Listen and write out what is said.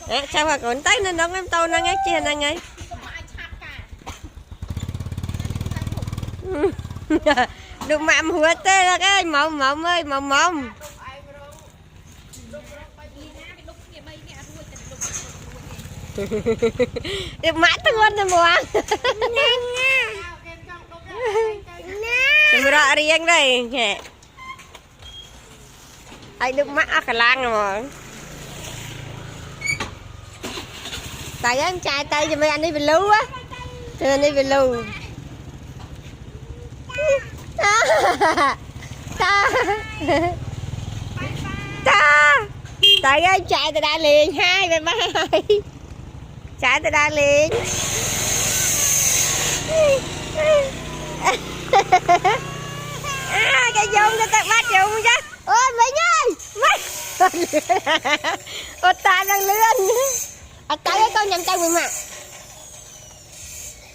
sao mà còn tới nên đóng em tao năng ấy chia năng ấy được mạm hùa tê là cái mộng mộng ơi mộng mộng được mã tuôn rồi mùa mình rõ riêng đây ai được mã cả lang rồi tại em trai tay cho mấy anh đi về lưu á cho nên đi về lưu ta tại em chạy từ Đà liền 2 về 3 chạy từ Đà liền cái dùng cho tao bắt dùng chứ ôi Vinh ơi mất ôi ta đang lươn tay con nhầm tay mình mà